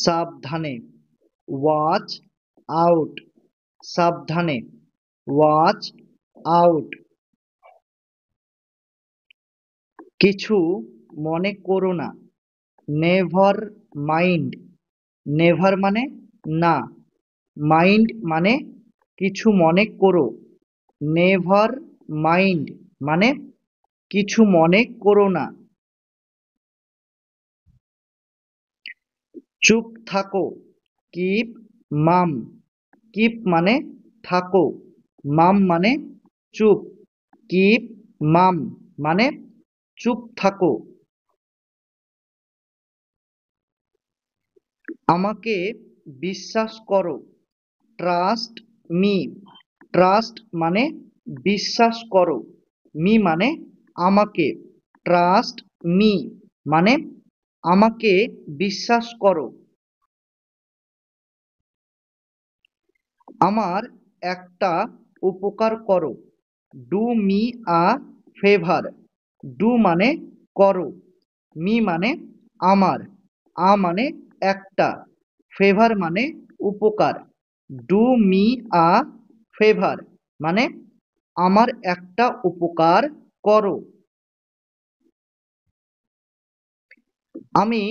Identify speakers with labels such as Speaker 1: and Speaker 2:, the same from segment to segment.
Speaker 1: সাবধানে, watch out, সাবধানে, watch out. কিছু মনে করো না, নেভার মাইন্ড, নেভার মানে না, মাইন্ড মানে কিছু মনে করো, নেভার মাইন্ড মানে কিছু মনে করো না। চুপ থাকো, কিপ মাম, কিপ মানে থাকো, মাম মানে চুপ, কিপ মাম মানে চুপ থাকো। আমাকে বিশ্বাস করো, ট্রাস্ট মি, ট্রাস্ট মানে বিশ্বাস করো, মি মানে আমাকে, ট্রাস্ট মি মানে আমাকে বিশ্বাস করো। আমার একটা উপকার করো, do me a favour, do মানে করো, মি মানে আমার, আ মানে একটা, ফেভার মানে উপকার, ডু মি আ ফেভার মানে আমার একটা উপকার করো। আমি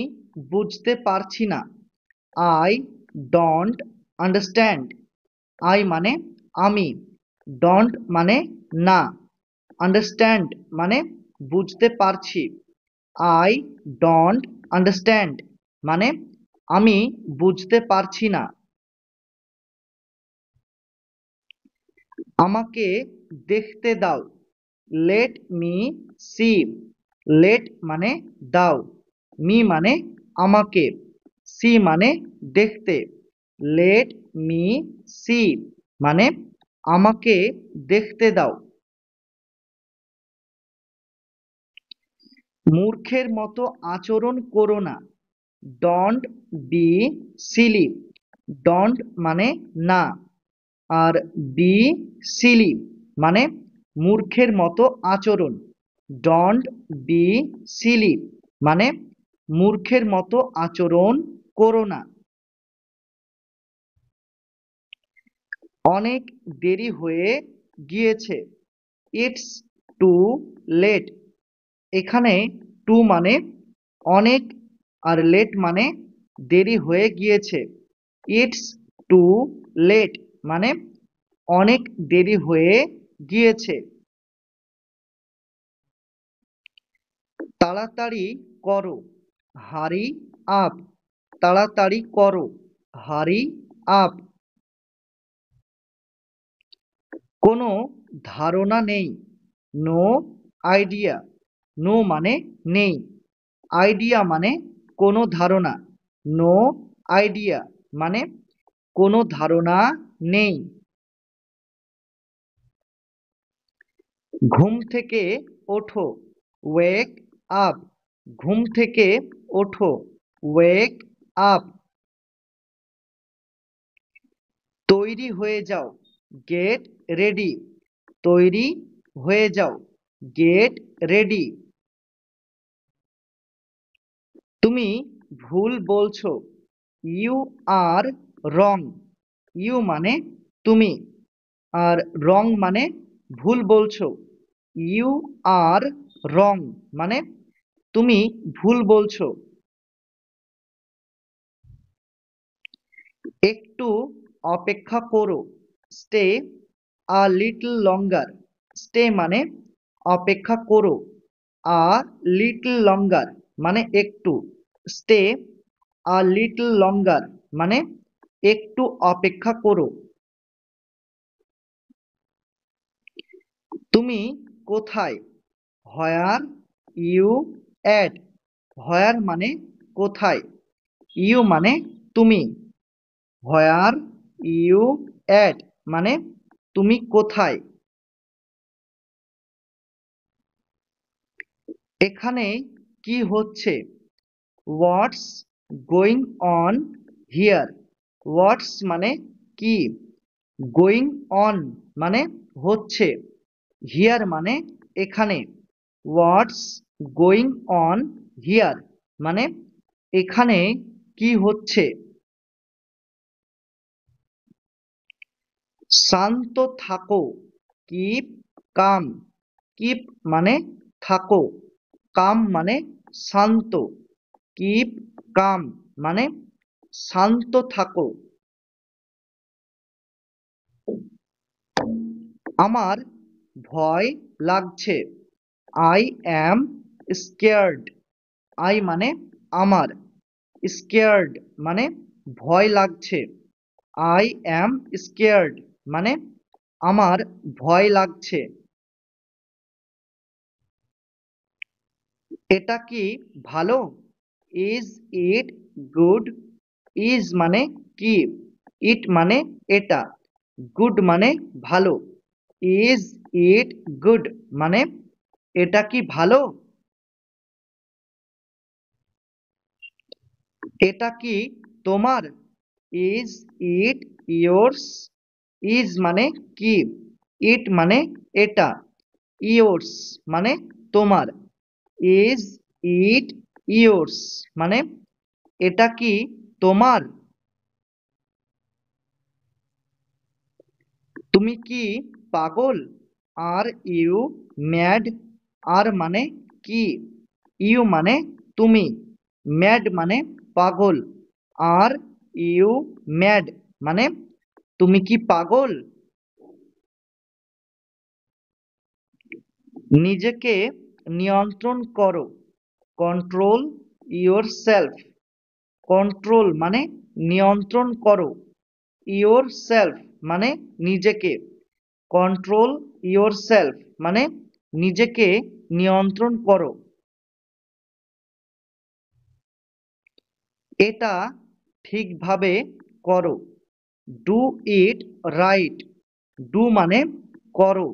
Speaker 1: বুঝতে পারছি না, আই ডোন্ট আন্ডারস্ট্যান্ড, আই মানে আমি, ডোন্ট মানে না, আন্ডারস্ট্যান্ড মানে বুঝতে পারছি, আই ডোন্ট আন্ডারস্ট্যান্ড মানে আমি বুঝতে পারছি না। আমাকে দেখতে দাও, লেট মি সি, লেট মানে দাও, মি মানে আমাকে, সি মানে দেখতে, লেট মি সি মানে আমাকে দেখতে দাও। মূর্খের মতো আচরণ করো না, ডোন্ট বি সিলি, ডোন্ট মানে না, আর বি সিলি মানে মূর্খের মতো আচরণ, ডোন্ট বি সিলি মানে মূর্খের মতো আচরণ করো না। অনেক দেরি হয়ে গিয়েছে, ইটস টু লেট, এখানে টু মানে অনেক আর লেট মানে দেরি হয়ে গিয়েছে, ইটস টু লেট মানে অনেক দেরি হয়ে গিয়েছে। তাড়াতাড়ি করো, হারি আপ, তাড়াতাড়ি করো, হারি আপ। কোনো ধারণা নেই, নো আইডিয়া, নো মানে নেই, আইডিয়া মানে কোনো ধারণা, নো আইডিয়া মানে কোনো ধারণা নেই। ঘুম থেকে ওঠো, ওয়েক আপ, ঘুম থেকে ওঠো, ওয়েক আপ। তৈরি হয়ে যাও, গেট রেডি, তৈরি হয়ে যাও, গেট রেডি। তুমি ভুল বলছো, ইউ আর রং, ইউ মানে তুমি, আর রং মানে ভুল বলছো, ইউ আর রং মানে তুমি ভুল বলছো। একটু অপেক্ষা করো, stay a little longer, stay মানে অপেক্ষা করো, আ লিটল লঙ্গার মানে একটু, স্টে আ লিটল লঙ্গার মানে একটু অপেক্ষা করো। তুমি কোথায়, হোয়ার ইউ অ্যাট, হোয়ার মানে কোথায়, ইউ মানে তুমি, হোয়ার ইউ অ্যাট মানে তুমি কোথায়। এখানে কি হচ্ছে, হোয়াটস গোয়িং অন হিয়ার, হোয়াটস মানে কি, গোয়িং অন মানে হচ্ছে, হিয়ার মানে এখানে, হোয়াটস গোয়িং অন হিয়ার মানে এখানে কি হচ্ছে। শান্ত থাকো, কিপ কাম। কিপ মানে থাকো, কাম মানে শান্ত। কিপ কাম মানে শান্ত থাকো। আমার ভয় লাগছে, আই অ্যাম স্কেয়ার্ড। আই মানে আমার, স্কেয়ার্ড মানে ভয় লাগছে। আই অ্যাম স্কেয়ার্ড মানে আমার ভয় লাগছে। এটা কি ভালো? Is it good? ইজ মানে কি, ইট মানে এটা, গুড মানে ভালো। ইজ ইট গুড মানে এটা কি ভালো? এটা কি তোমার? Is it yours? ইজ মানে কি, ইট মানে এটা, ইয়োর্স মানে তোমার। ইজ ইট ইয়োর্স মানে এটা কি তোমার? তুমি কি পাগল? Are you mad? আর মানে কি, ইউ মানে তুমি, ম্যাড মানে পাগল। আর ইউ ম্যাড মানে তুমি কি পাগল? নিজেকে নিয়ন্ত্রণ করো, কন্ট্রোল ইয়োর সেলফ। কন্ট্রোল মানে নিয়ন্ত্রণ করো, ইয়োর সেলফ মানে নিজেকে। কন্ট্রোল ইয়োর সেলফ মানে নিজেকে নিয়ন্ত্রণ করো। এটা ঠিকভাবে করো, ডু ইট রাইট। ডু মানে করো,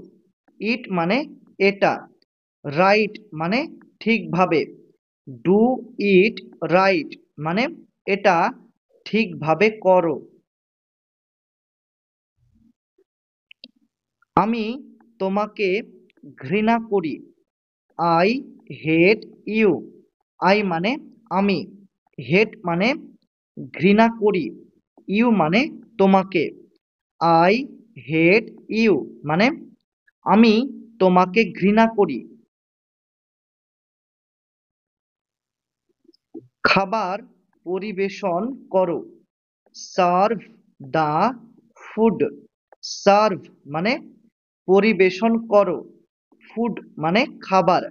Speaker 1: ইট মানে এটা, রাইট মানে ঠিকভাবে। ডু ইট রাইট মানে এটা ঠিকভাবে করো। আমি তোমাকে ঘৃণা করি, আই হেট ইউ। আই মানে আমি, হেট মানে ঘৃণা করি, ইউ মানে তোমাকে। আই হেট ইউ মানে আমি তোমাকে ঘৃণা করি। খাবার পরিবেশন করো, সার্ভ দা ফুড। সার্ভ মানে পরিবেশন করো, ফুড মানে খাবার।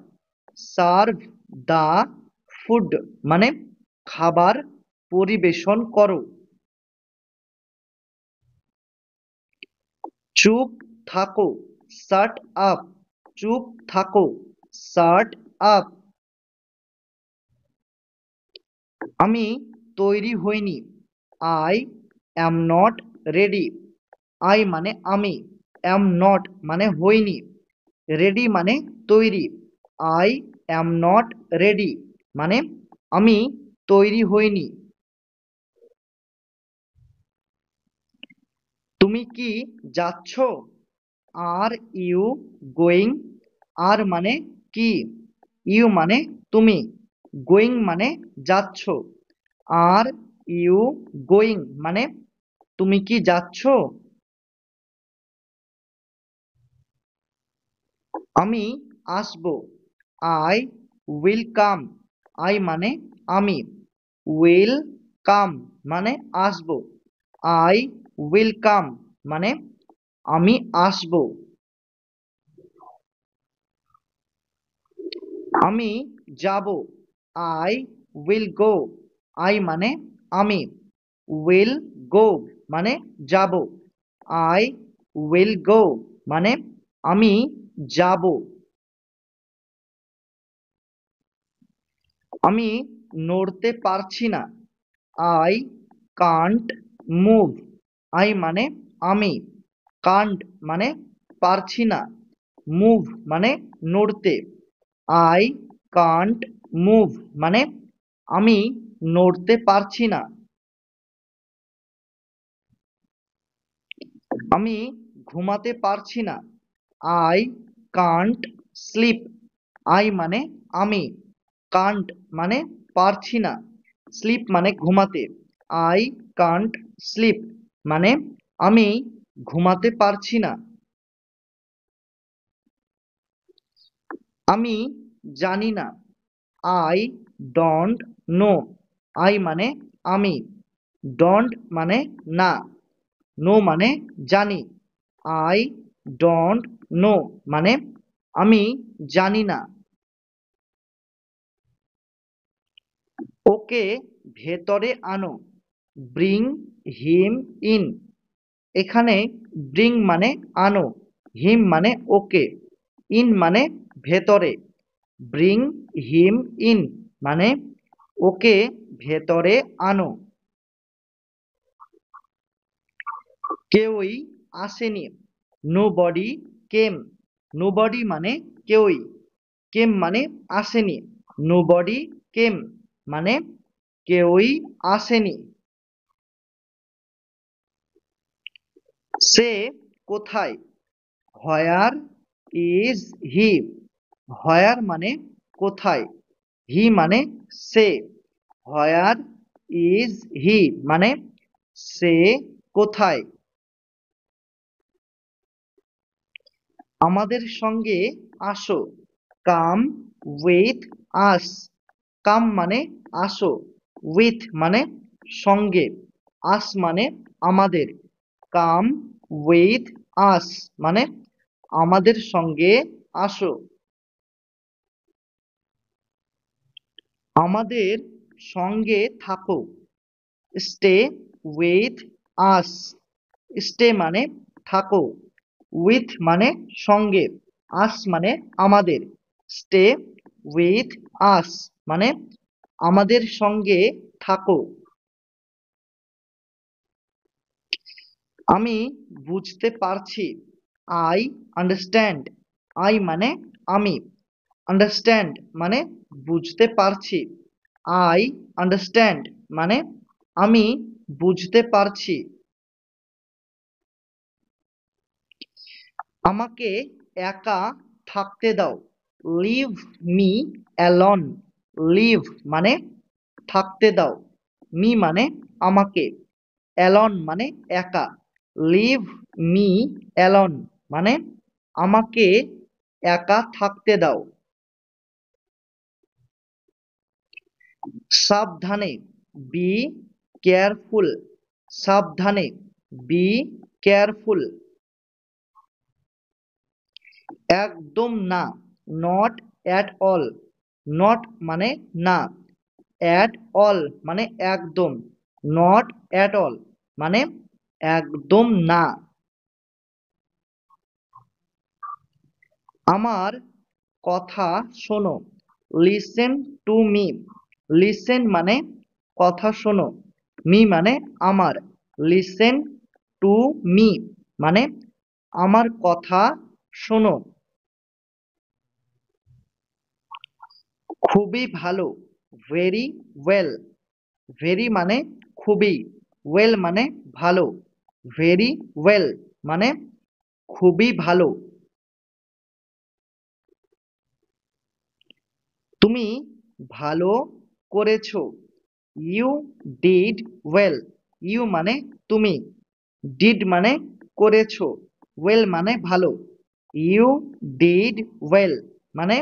Speaker 1: সার্ভ দা ফুড মানে খাবার পরিবেশন করো। চুপ থাকো, শাট আপ। চুপ থাকো, শাট আপ। আমি তৈরি হইনি, I am not ready. I মানে আমি, অ্যাম নট মানে হইনি, রেডি মানে তৈরি। আই অ্যাম নট রেডি মানে আমি তৈরি হইনি। তুমি কি যাচ্ছ? Are you going? আর মানে কি, ইউ মানে তুমি, গোয়িং মানে যাচ্ছ। আর ইউ গোয়িং মানে তুমি কি যাচ্ছ? আমি আসবো, আই উইল কাম। আই মানে আমি, উইল কাম মানে আসবো। আই উইল কাম মানে আমি আসবো। আমি যাব, আই উইল গো। আই মানে আমি, উইল গো মানে যাব। আই উইল গো মানে আমি যাব। আমি নড়তে পারছি না, আই কান্ট মুভ। আই মানে আমি, কান্ট মানে পারছি না, মুভ মানে নড়তে। আই কান্ট মুভ মানে আমি নড়তে পারছি না। আমি ঘুমাতে পারছি না, আই কান্ট স্লিপ। আই মানে আমি, কান্ট মানে পারছি না, স্লিপ মানে ঘুমাতে। আই কান্ট স্লিপ মানে আমি ঘুমাতে পারছি না। আমি জানি না। I don't know. আই মানে আমি, ডোন্ট মানে না, নো মানে জানি। আই ডোন্ট নো মানে আমি জানি না। ওকে ভেতরে আনো। Bring him in. এখানে ব্রিং মানে আনো, হিম মানে ওকে, ইন মানে ভেতরে। ব্রিং হিম ইন মানে ওকে ভেতরে আনো। কেউই আসেনি। নোবডি কেম। নোবডি মানে কেউই, কেম মানে আসেনি। নোবডি কেম মানে কেউই আসেনি। সে কোথায়? Where is he. হোয়ার মানে কোথায়, হি মানে সে। হোয়ার ইজ হি মানে সে কোথায়। আমাদের সঙ্গে আসো। Come with us. কাম মানে আসো, উইথ মানে সঙ্গে, আস মানে আমাদের। কাম উইথ আস মানে আমাদের সঙ্গে আসো। আমাদের সঙ্গে থাকো। Stay with us. স্টে মানে থাকো, উইথ মানে সঙ্গে, আস মানে আমাদের। স্টে উইথ আস মানে আমাদের সঙ্গে থাকো। আমি বুঝতে পারছি। I understand. আই মানে আমি, আন্ডারস্ট্যান্ড মানে বুঝতে পারছি। আই আন্ডারস্ট্যান্ড মানে আমি বুঝতে পারছি। আমাকে একা থাকতে দাও। Leave me alone. লিভ মানে থাকতে দাও, মি মানে আমাকে, অ্যালন মানে একা। লিভ মি অ্যালন মানে আমাকে একা থাকতে দাও। সাবধানে, বি কেয়ারফুল। সাবধানে, বি কেয়ারফুল। একদম না, নট অ্যাট অল। নট মানে না, অ্যাট অল মানে একদম, নট অ্যাট অল মানে একদম না। আমার কথা শোনো। Listen to me. লিসেন মানে কথা শোনো, মি মানে আমার। লিসেন টু মি মানে আমার কথা শোনো। খুবই ভালো, ভেরি ওয়েল। ভেরি মানে খুবই, ওয়েল মানে ভালো। ভেরি ওয়েল মানে খুবই ভালো। তুমি ভালো করেছো। You did well. ইউ মানে তুমি, ডিড মানে করেছো, ওয়েল মানে ভালো। ইউ ডিড ওয়েল মানে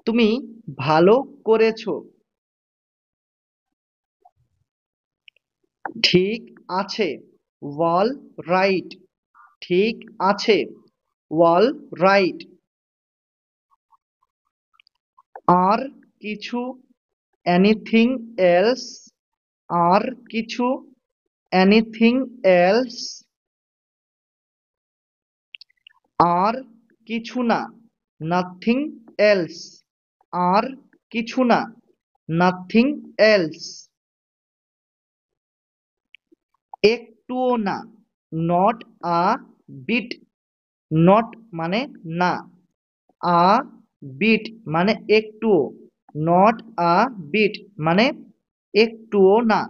Speaker 1: তুমি ভালো করেছো। ঠিক আছে, ওয়াল রাইট। ঠিক আছে, ওয়াল রাইট। আর কিছু, এনিথিং এলস। আর কিছু, এনিথিং এলস। আর কিছু না, নাথিং এলস। আর কিছু না, নাথিং এলস। একটুও না, নট আ বিট। নট মানে না, আ বিট মানে একটুও, নট আ বিট মানে একটুও না।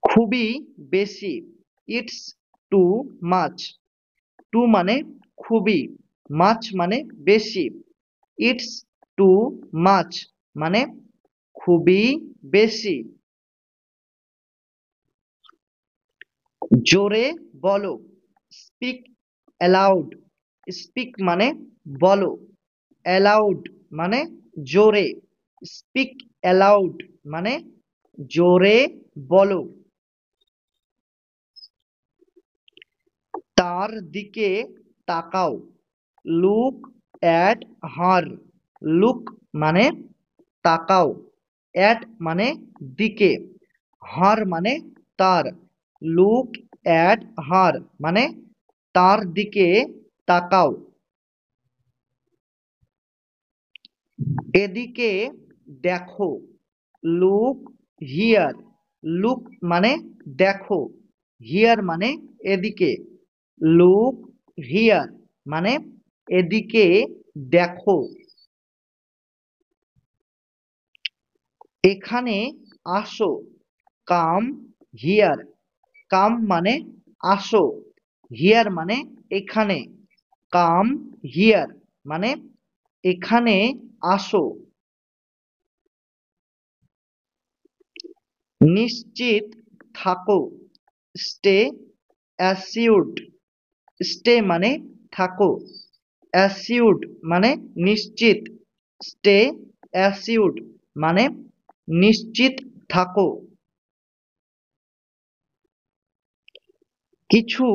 Speaker 1: খুবই বেশি, ইটস টু মাচ। টু মানে খুবই, মাছ মানে বেশি। ইটস টু মাচ মানে খুবই বেশি। জোরে বলো, স্পিক অ্যালাউড। স্পিক মানে বলো, অ্যালাউড মানে জোরে। স্পিক অ্যালাউড মানে জোরে বলো। তার দিকে তাকাও, লুক অ্যাট হার। লুক মানে তাকাও, অ্যাট মানে দিকে, হার মানে তার। লুক অ্যাট হার মানে তার দিকে তাকাও। এদিকে দেখো, লুক হিয়ার। লুক মানে দেখো, হিয়ার মানে এদিকে। লুক হিয়ার মানে এদিকে দেখো। এখানে আসো, কাম হিয়ার। কাম মানে আসো, হিয়ার মানে এখানে। কাম হিয়ার মানে এখানে আসো। নিশ্চিত থাকো, স্টে অ্যাসিউরড। স্টে মানে থাকো, অ্যাসিউরড মানে নিশ্চিত। স্টে অ্যাসিউরড মানে নিশ্চিত থাকো। কিছু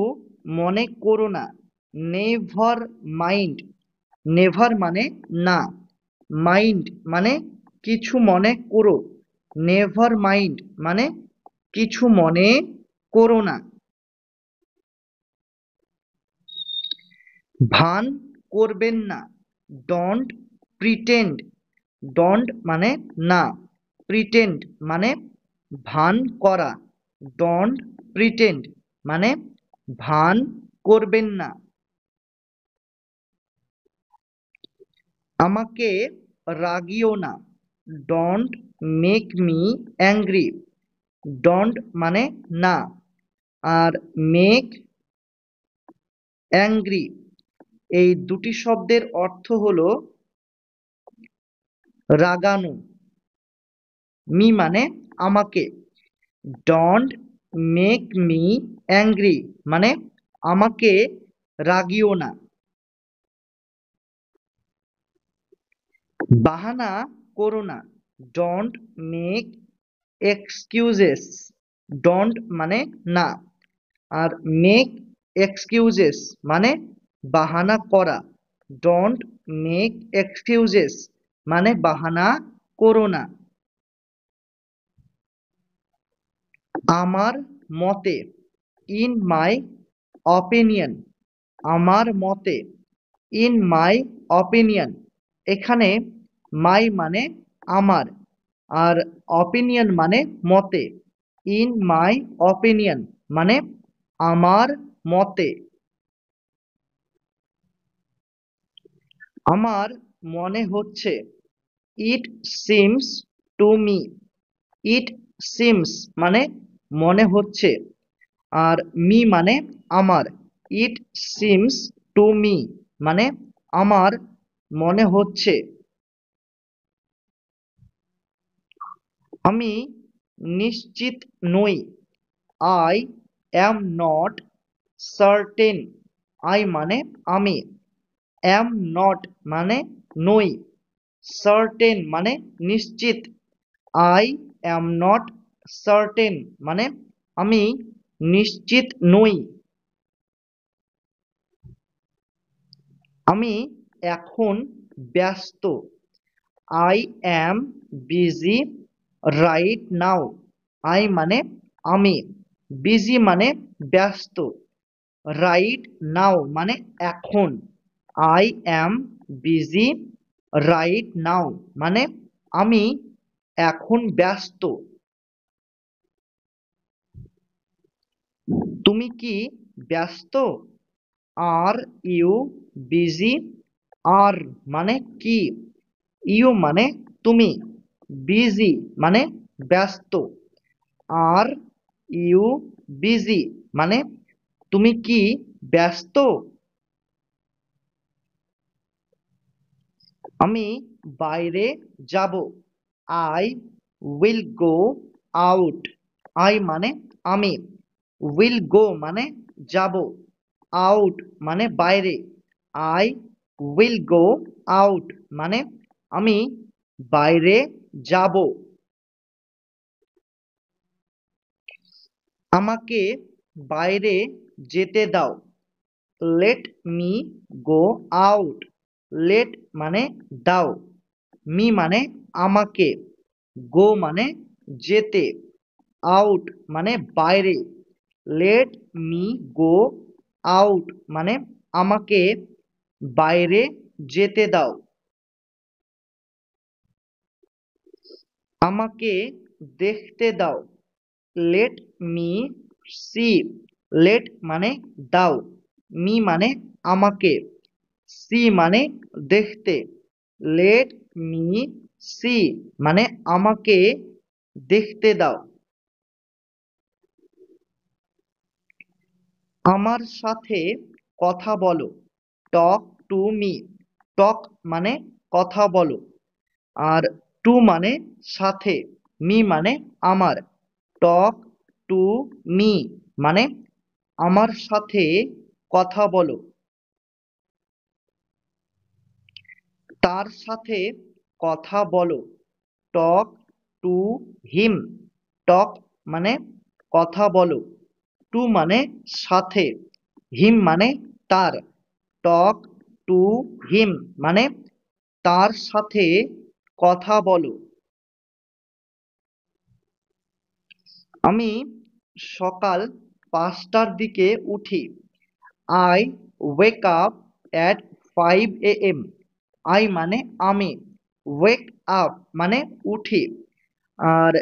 Speaker 1: মনে করো না, নেভার মাইন্ড। নেভার মানে না, মাইন্ড মানে কিছু মনে করো। নেভার মাইন্ড মানে কিছু মনে করো না। ভান করবেন না, ডোন্ট প্রিটেন্ড। ডোন্ট মানে না, প্রিটেন্ড মানে ভান করা। ডোন্ট প্রিটেন্ড মানে ভান করবেন না। আমাকে রাগিও না, don't make me angry. Don't মানে না, আর মেক অ্যাংরি, এই দুটি শব্দের অর্থ হলো রাগানো। মি মানে আমাকে, ডোন্ট মেক মি অ্যাংরি মানে আমাকে রাগিও না। বাহানা করো না, ডোন্ট মেক এক্সকিউজেস। ডোন্ট মানে না, আর মেক এক্সকিউজেস মানে বাহানা করা। ডোন্ট মেক এক্সকিউজেস মানে বাহানা করো না। আমার মতে, ইন মাই অপিনিয়ন। আমার মতে, ইন মাই অপিনিয়ন, এখানে মাই মানে আমার, আর অপিনিয়ন মানে মতে। ইন মাই অপিনিয়ন মানে আমার মতে। আমার মনে হচ্ছে, it seems to me. It seems মানে মনে হচ্ছে, আর মি মানে আমার। ইট সিমস টু মি মানে আমার মনে হচ্ছে। আমি নিশ্চিত নই, I am not certain. I মানে আমি, অ্যাম নট মানে নই, সার্টেন মানে নিশ্চিত। আই অ্যাম নট সার্টেন মানে আমি নিশ্চিত নই। আমি এখন ব্যস্ত, I am busy right now. I মানে আমি, বিজি মানে ব্যস্ত, রাইট নাও মানে এখন। I am busy right now মানে আমি এখন ব্যস্ত। তুমি কি ব্যস্ত? Are you busy? আর মানে কি, ইউ মানে তুমি, বিজি মানে ব্যস্ত। আর ইউ বিজি মানে তুমি কি ব্যস্ত? আমি বাইরে যাব, I will go out. I মানে আমি, উইল গো মানে যাব, আউট মানে বাইরে। আই উইল গো আউট মানে আমি বাইরে যাব। আমাকে বাইরে যেতে দাও, let me go out. Let মানে দাও, মি মানে আমাকে, গো মানে যেতে, আউট মানে বাইরে। লেট মি গো আউট মানে আমাকে বাইরে যেতে দাও। আমাকে দেখতে দাও, লেট মি সি। লেট মানে দাও, মি মানে আমাকে, সি মানে দেখতে। লেট মি সি মানে আমাকে দেখতে দাও। আমার সাথে কথা বলো, টক টু মি। টক মানে কথা বলো, আর টু মানে সাথে, মি মানে আমার। টক টু মি মানে আমার সাথে কথা বলো। তার সাথে কথা বলো, টক টু হিম। টক মানে কথা বলো, টু মানে সাথে, হিম মানে তার। টক টু হিম মানে তার সাথে কথা বলো। আমি সকাল 5টার দিকে উঠি, I wake up at 5 AM। I মানে আমি, ওয়েক আপ মানে উঠি, আর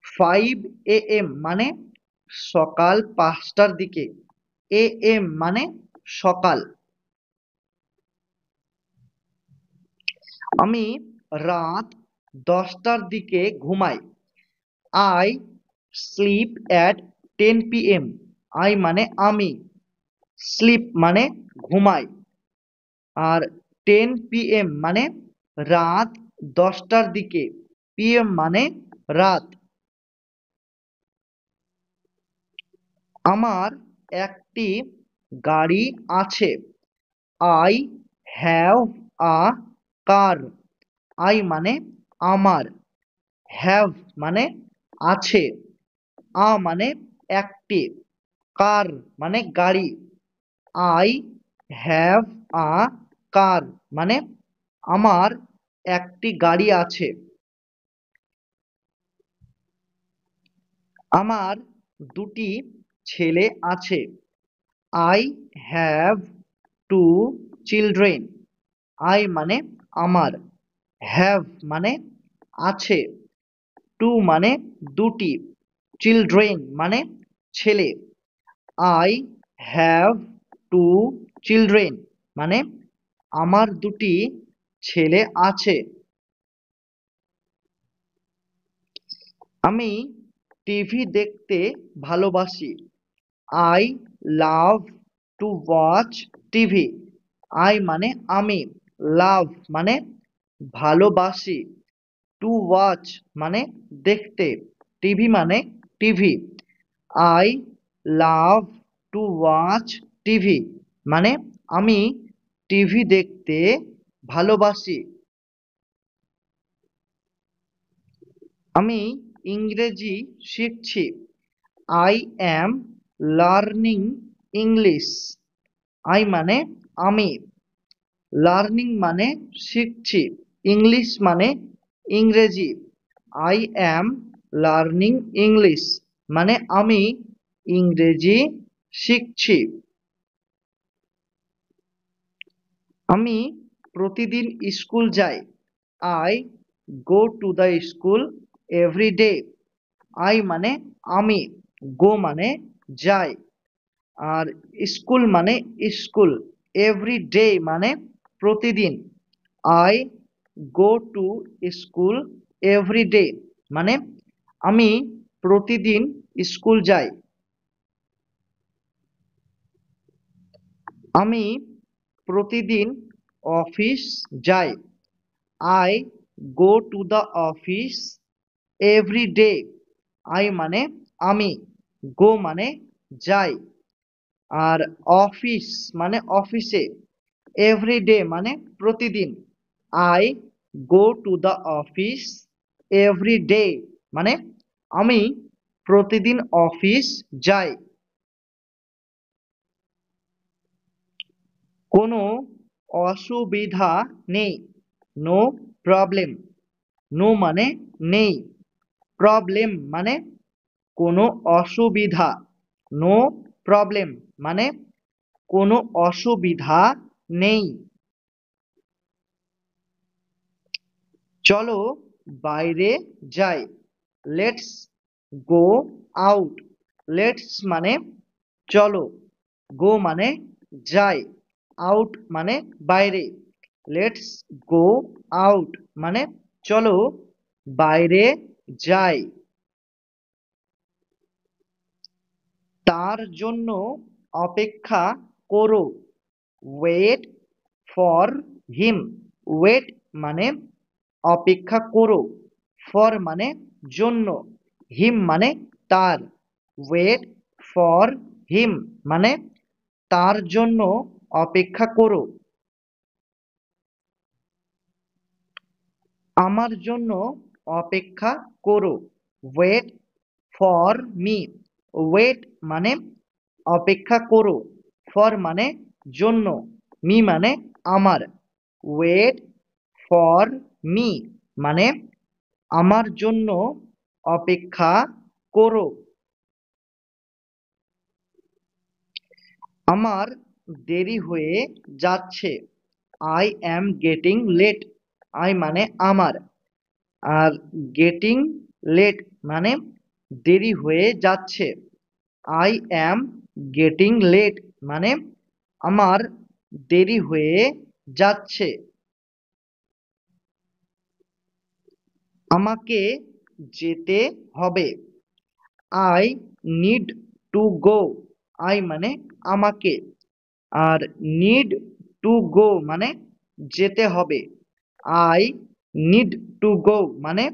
Speaker 1: 5 AM মানে সকাল 5টার দিকে, AM মানে সকাল। আমি রাত 10টার দিকে ঘুমাই, I sleep at 10 PM। I মানে আমি, স্লিপ মানে ঘুমাই, আর 10 PM মানে রাত 10টার দিকে, PM মানে রাত। আমার একটি গাড়ি আছে, I have a car. I মানে আমার, হ্যাভ মানে আছে, মানে একটি, কার মানে গাড়ি। আই হ্যাভ আ কার মানে আমার একটি গাড়ি আছে। আমার দুটি ছেলে আছে, I have to children. I মানে আমার, হ্যাভ মানে আছে, টু মানে দুটি, চিলড্রেন মানে ছেলে। আই হ্যাভ টু চিলড্রেন মানে আমার দুটি ছেলে আছে। আমি টিভি দেখতে ভালোবাসি, I love to watch TV. I মানে আমি, লাভ মানে ভালোবাসি, টু ওয়াচ মানে দেখতে, টিভি মানে TV. I love to watch TV মানে আমি টিভি দেখতে ভালোবাসি। আমি ইংরেজি শিখছি, I am learning English. I মানে আমি, লার্নিং মানে শিখছি, ইংলিশ মানে ইংরেজি। আই অ্যাম লার্নিং ইংলিশ মানে আমি ইংরেজি শিখছি। আমি প্রতিদিন স্কুল যাই, I go to the school every day. I মানে আমি, গো মানে যাই, আর স্কুল মানে স্কুল, এভরি ডে মানে প্রতিদিন। I go to school every day মানে আমি প্রতিদিন স্কুল যাই। আমি প্রতিদিন অফিস যাই, I go to the office every day. I মানে আমি, গো মানে যাই। আর অফিস মানে অফিসে, এভরিডে মানে প্রতিদিন। I go to the office every day মানে আমি প্রতিদিন অফিস যাই। কোনো অসুবিধা নেই, নো প্রবলেম। নো মানে নেই, প্রবলেম মানে কোনো অসুবিধা। নো প্রবলেম মানে কোনো অসুবিধা নেই। চলো বাইরে যাই, লেটস গো আউট। লেটস মানে চলো, গো মানে যাই, আউট মানে বাইরে। লেটস গো আউট মানে চলো বাইরে যাই। তার জন্য অপেক্ষা করো, ওয়েট ফর হিম। ওয়েট মানে অপেক্ষা করো, ফর মানে জন্য, হিম মানে তার। ওয়েট ফর হিম মানে তার জন্য অপেক্ষা করো। আমার জন্য অপেক্ষা করো, ওয়েট ফর মি। ওয়েট মানে অপেক্ষা করো, ফর মানে জন্য, মি মানে আমার। ওয়েট ফর মি মানে আমার জন্য অপেক্ষা করো। আমার দেরি হয়ে যাচ্ছে, I am getting late. I মানে আমার, আর গেটিং লেট মানে দেরি হয়ে যাচ্ছে। আই অ্যাম গেটিং লেট মানে আমার দেরি হয়ে যাচ্ছে। আমাকে যেতে হবে, I need to go. I মানে আমাকে, আর নিড টু গো মানে যেতে হবে। আই নিড টু গো মানে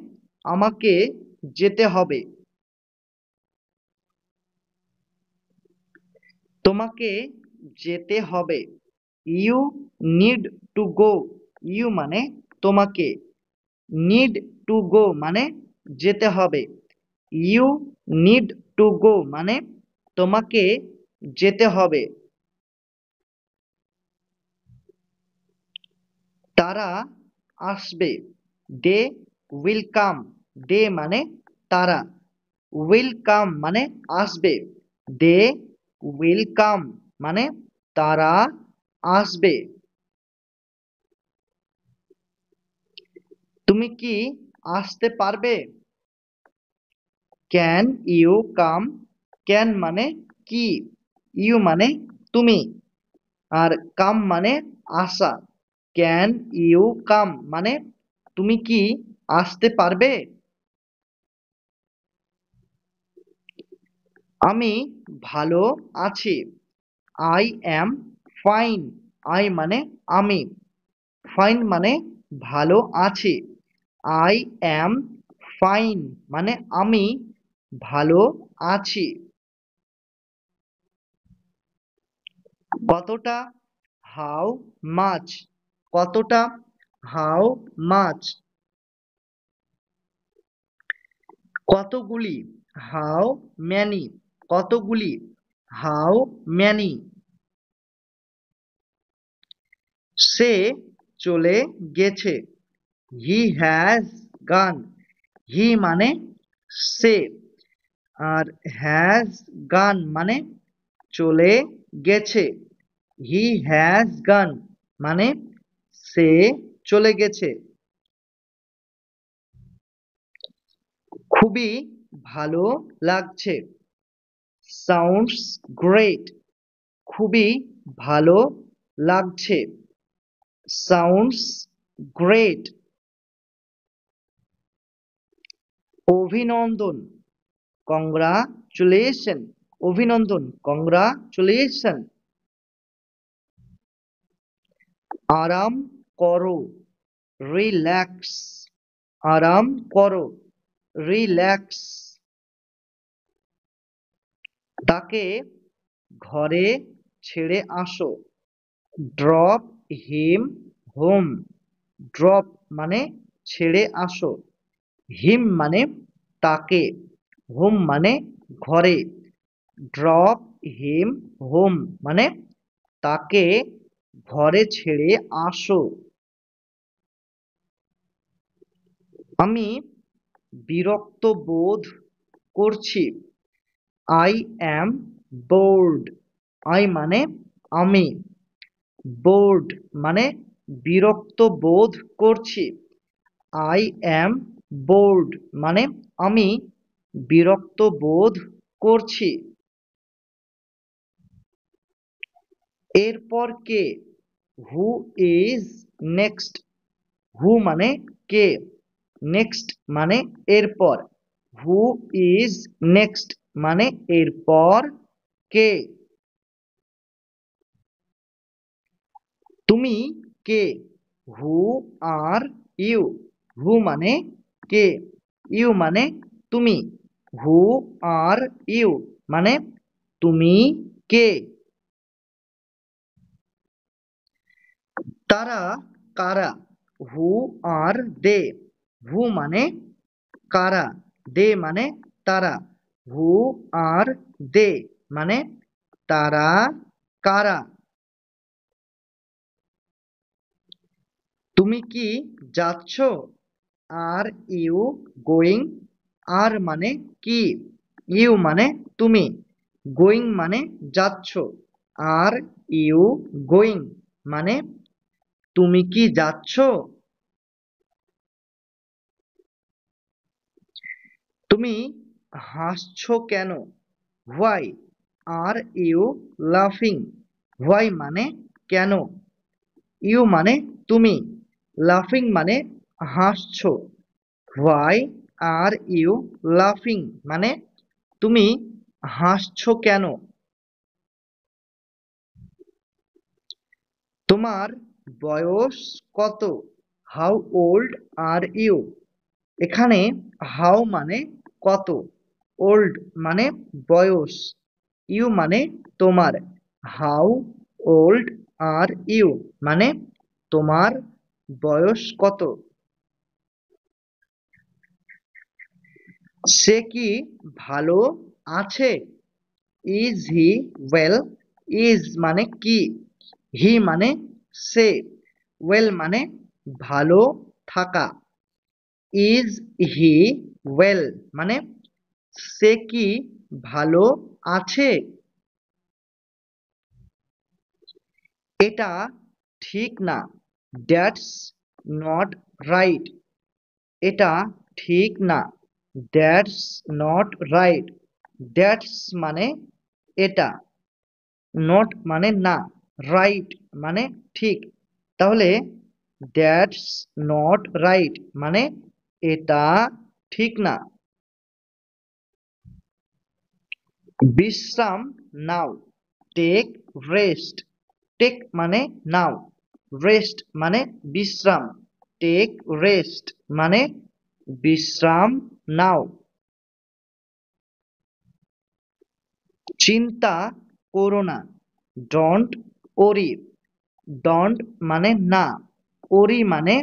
Speaker 1: আমাকে যেতে হবে। তোমাকে যেতে হবে, you need to go. You মানে তোমাকে, নিড টু গো মানে যেতে হবে। ইউ নিড টু গো মানে তোমাকে যেতে হবে। তারা আসবে, দে উইল কাম। দে মানে তারা, উইল কাম মানে আসবে। দে উইল কাম মানে তারা আসবে। তুমি কি আসতে পারবে? Can you come. ক্যান মানে কি, ইউ মানে তুমি, আর কাম মানে আসা। ক্যান ইউ কাম মানে তুমি কি আসতে পারবে? আমি ভালো আছি, আই অ্যাম ফাইন। আই মানে আমি, ফাইন মানে ভালো আছি। আই অ্যাম ফাইন মানে আমি ভালো আছি। কতটা, হাউ মাচ। কতটা, হাউ মাচ। কতগুলি, হাউ ম্যানি। কতগুলি, হাউ ম্যানি। সে চলে গেছে, হি হ্যাজ গান। হি মানে সে, আর হ্যাজ গান মানে চলে গেছে। হি হ্যাজ গান মানে সে চলে গেছে। খুবই ভালো লাগছে, সাউন্ডস গ্রেট। খুবই ভালো লাগছে, সাউন্ডস গ্রেট। অভিনন্দন, কংগ্রাচুলেশন। অভিনন্দন, কংগ্রাচুলেশন। আরাম করো, রিল্যাক্স। আরাম করো, রিল্যাক্স। তাকে ঘরে ছেড়ে আসো। ড্রপ হিম হোম। ড্রপ মানে ছেড়ে আসো, হিম মানে তাকে, হোম মানে ঘরে। ড্রপ হিম হোম মানে তাকে ঘরে ছেড়ে আসো। আমি বিরক্ত বোধ করছি। I am board. আই মানে আমি, বোর্ড মানে বিরক্ত বোধ করছি। আই অ্যাম বোর্ড মানে আমি বিরক্ত বোধ করছি। এরপর কে? Who is next. হু মানে কে, নেক্সট মানে এরপর। হু ইজ নেক্সট মানে এরপর কে? তুমি কে? হু আর ইউ। হু মানে কে, ইউ মানে তুমি। হু আর ইউ মানে তুমি কে? তারা কারা? হু আর দে। হু মানে কারা, দে মানে তারা। হু আর দে মানে তারা কারা? তুমি কি যাচ্ছ? Are you going? আর মানে কি, ইউ মানে তুমি, গোয়িং মানে যাচ্ছ। আর ইউ গোয়িং মানে তুমি কি যাচ্ছ? তুমি হাসছো কেন? হোয়াই আর ইউ লাফিং? হোয়াই মানে কেন, ইউ মানে তুমি, লাফিং মানে হাসছো। হোয়াই আর ইউ লাফিং মানে তুমি হাসছো কেন? তোমার বয়স কত? How old are you? এখানে হাউ মানে কত, ওল্ড মানে বয়স, ইউ মানে তোমার। হাউ ওল্ড আর ইউ মানে তোমার বয়স কত? সে কি ভালো আছে? Is he well? ইজ মানে কি, হি মানে সে, ওয়েল মানে ভালো থাকা। ইজ হি ওয়েল মানে সে কি ভালো আছে? এটা ঠিক না। That's not right. এটা ঠিক না। That's not right. দ্যাটস মানে এটা, নট মানে না, রাইট মানে ঠিক। তাহলে দ্যাটস নট রাইট মানে এটা ঠিক না। বিশ্রাম নাও। Take rest. টেক মানে নাও, রেস্ট মানে বিশ্রাম। টেক রেস্ট মানে বিশ্রাম নাও। চিন্তা করো না। Don't worry. ডন্ট মানে না, ওরি মানে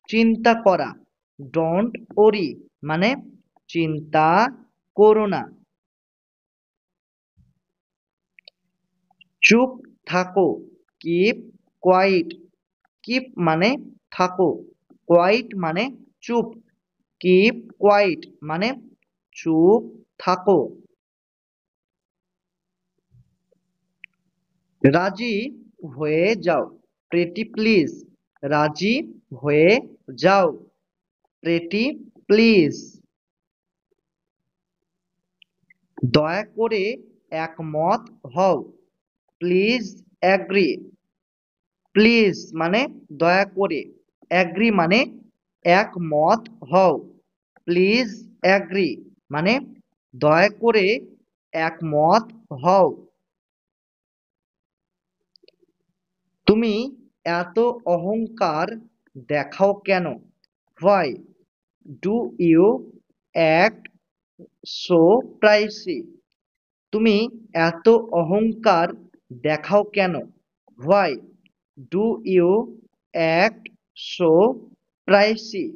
Speaker 1: চিন্তা করা। ডোন্ট ওরি মানে চিন্তা করো না। চুপ থাকো। Keep quiet. কিপ মানে থাকো, কোয়াইট মানে চুপ। কিপ কোয়াইট মানে চুপ থাকো। রাজি হয়ে যাও। Pretty please. রাজি হয়ে যাও। Pretty please. দয়া করে একমত হও। Please agree. প্লিজ মানে দয়া করে, অ্যাগ্রি মানে একমত হও। প্লিজ অ্যাগ্রি মানে দয়া করে একমত হও। তুমি এত অহংকার দেখাও কেন? Why do you act so pricey? তুমি এত অহংকার দেখাও কেন? Why do you act so pricey?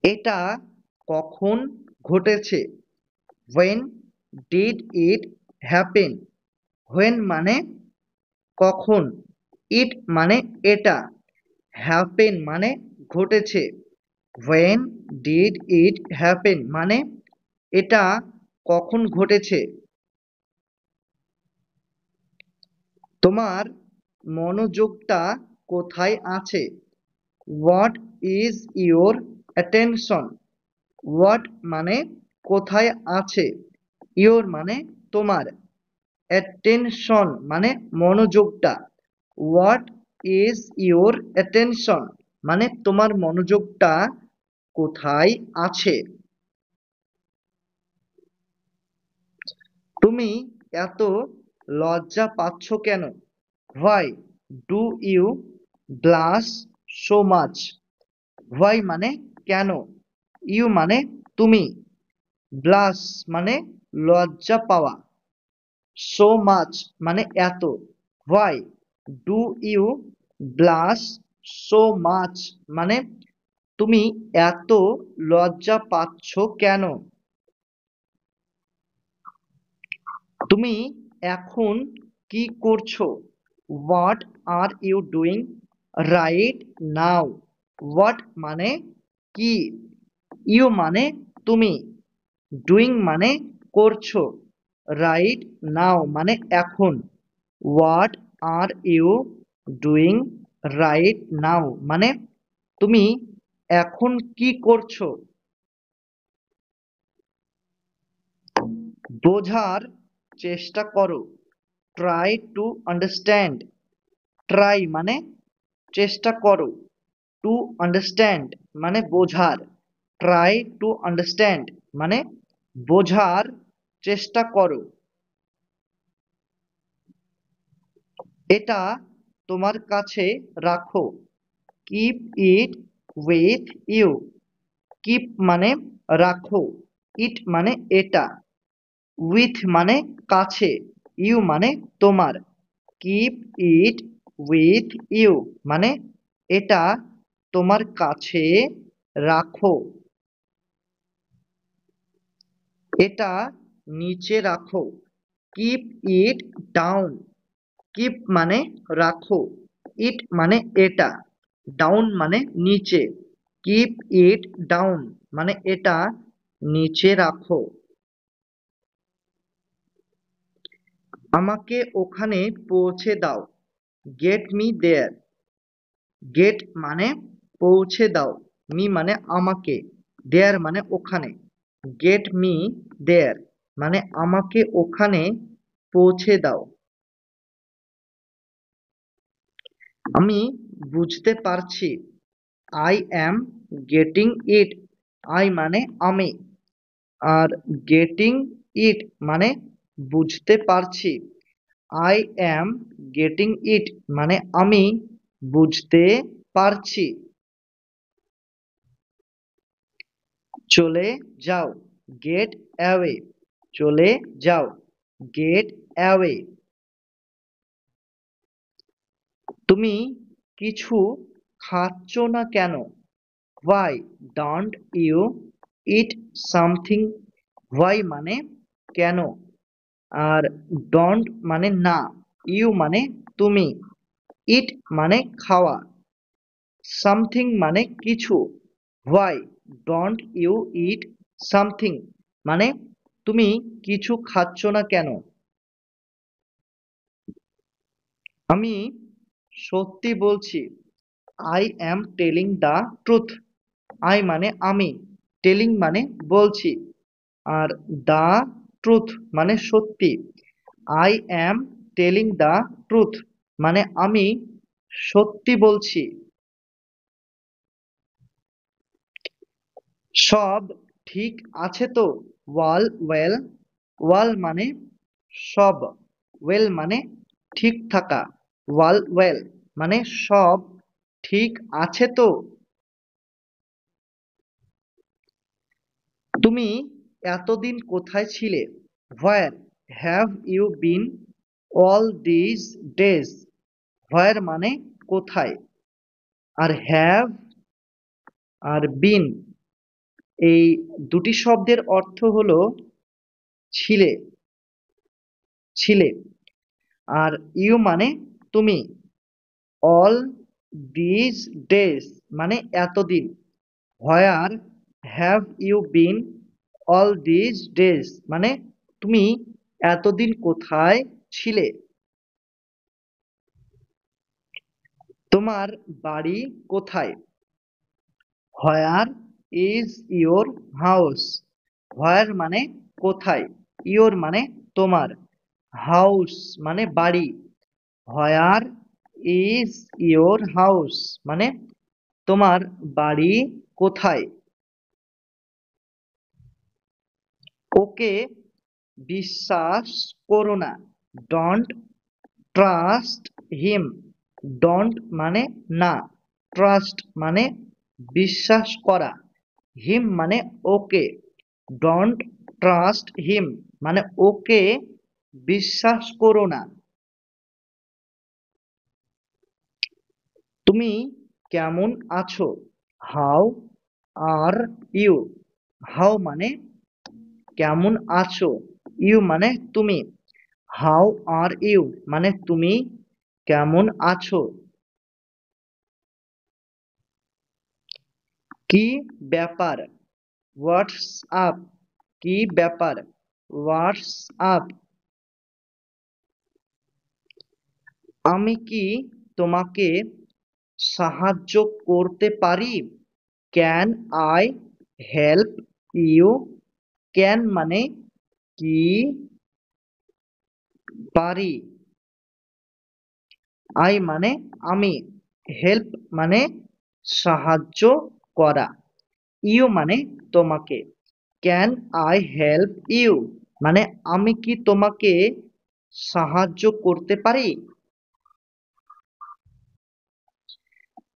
Speaker 1: এটা কখন ঘটেছে? When did it happen? When মানে কখন, ইট মানে এটা, হ্যাপেন মানে ঘটেছে। হোয়েন ডিড ইট হ্যাপেন মানে এটা কখন ঘটেছে। তোমার মনোযোগটা কোথায় আছে? What is your attention? What মানে কোথায় আছে, ইয়োর মানে তোমার, অ্যাটেনশন মানে মনোযোগটা। হোয়াট ইজ ইয়োর অ্যাটেনশন মানে তোমার মনোযোগটা কোথায় আছে। তুমি এত লজ্জা পাচ্ছ কেন? Why do you blush so much? Why মানে কেন, ইউ মানে তুমি, ব্লাশ মানে লজ্জা পাওয়া, সো মাচ মানে এত। Why do you blush so much মানে তুমি এত লজ্জা পাচ্ছ কেন? তুমি এখন কি করছো? What are you doing right now? What মানে কি, ইউ মানে তুমি, ডুইং মানে করছো, রাইট নাও মানে এখন। What are you doing right now মানে তুমি এখন কি করছো? বোঝার চেষ্টা করো, ট্রাই টু আন্ডারস্ট্যান্ড। ট্রাই মানে চেষ্টা করো, টু আন্ডারস্ট্যান্ড মানে বোঝার, ট্রাই টু আন্ডারস্ট্যান্ড মানে বোঝার চেষ্টা করো। এটা তোমার কাছে রাখো, keep it with you. Keep মানে রাখো, ইট মানে এটা, উইথ মানে কাছে, ইউ মানে তোমার। কিপ ইট উইথ ইউ মানে এটা তোমার কাছে রাখো। এটা নিচে রাখো, কিপ ইট ডাউন। কিপ মানে রাখো, ইট মানে এটা, ডাউন মানে নিচে। কিপ ইট ডাউন মানে এটা নিচে রাখো। আমাকে ওখানে পৌঁছে দাও, গেট মি দেয়ার। গেট মানে পৌঁছে দাও, মি মানে আমাকে, দেয়ার মানে ওখানে। গেট মি দেয়ার মানে আমাকে ওখানে পৌঁছে দাও। আমি বুঝতে পারছি, I am getting it. I মানে আমি, আর গেটিং ইট মানে বুঝতে পারছি। আই অ্যাম গেটিং ইট মানে আমি বুঝতে পারছি। চলে যাও, গেট অ্যাওয়ে। চলে যাও, গেট অ্যাওয়ে। তুমি কিছু খাচ্ছ না কেন? Why don't you eat something? Why মানে কেন, আর ডোন্ট মানে না, ইউ মানে তুমি, ইট মানে খাওয়া, সামথিং মানে কিছু। Why don't you eat something মানে তুমি কিছু খাচ্ছ না কেন? আমি সত্যি বলছি, I am telling the truth. I মানে আমি, টেলিং মানে বলছি, আর দ্য ট্রুথ মানে সত্যি। I am telling the truth মানে আমি সত্যি বলছি। সব ঠিক আছে তো? ওয়াল ওয়েল। ওয়াল মানে সব, ওয়েল মানে ঠিক থাকা, ওয়াল ওয়েল মানে সব ঠিক আছে তো? তুমি এতদিন কোথায় ছিলে? Where have you been all this days? Where মানে কোথায়, আর হ্যাভ আর বিন এই দুটি শব্দের অর্থ হলো ছিলে, ছিলে। আর ইউ মানে তুমি। অল দিস ডেজ মানে এতদিন। Where have you been all this days মানে তুমি এতদিন কোথায় ছিলে? তোমার বাড়ি কোথায়? Where is your house? Where মানে কোথায়, ইয়োর মানে তোমার, হাউস মানে বাড়ি। হোয়ার ইজ ইয়োর হাউস মানে তোমার বাড়ি কোথায়? ওকে বিশ্বাস করো না। Don't trust him. ডোন্ট মানে না, ট্রাস্ট মানে বিশ্বাস করা, হিম মানে ওকে। ডোন্ট ট্রাস্ট হিম মানে ওকে বিশ্বাস করো না। তুমি কেমন আছো? How are you? হাউ মানে কেমন আছো, ইউ মানে তুমি। হাউ আর ইউ মানে তুমি কেমন আছো? কি ব্যাপার? What's up? কি ব্যাপার? What's up? আমি কি তোমাকে সাহায্য করতে পারি? Can I help you? Can মানে কি, পারি, আই মানে আমি, হেল্প মানে সাহায্য করা, ইউ মানে তোমাকে। ক্যান আই হেল্প ইউ মানে আমি কি তোমাকে সাহায্য করতে পারি?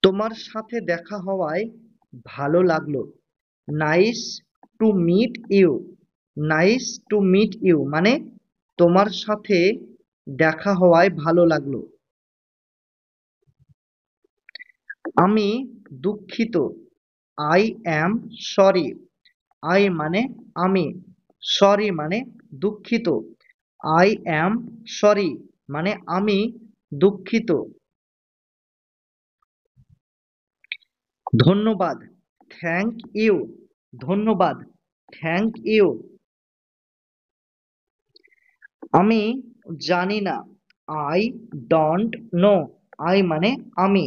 Speaker 1: তোমার সাথে দেখা হওয়ায় ভালো লাগলো। Nice to meet you. Nice to meet you মানে তোমার সাথে দেখা হওয়ায় ভালো লাগলো। আমি দুঃখিত। I am sorry. আই মানে আমি, সরি মানে দুঃখিত। আই অ্যাম সরি মানে আমি দুঃখিত। ধন্যবাদ। Thank you. ধন্যবাদ। Thank you. আমি জানি না। I don't know. আই মানে আমি,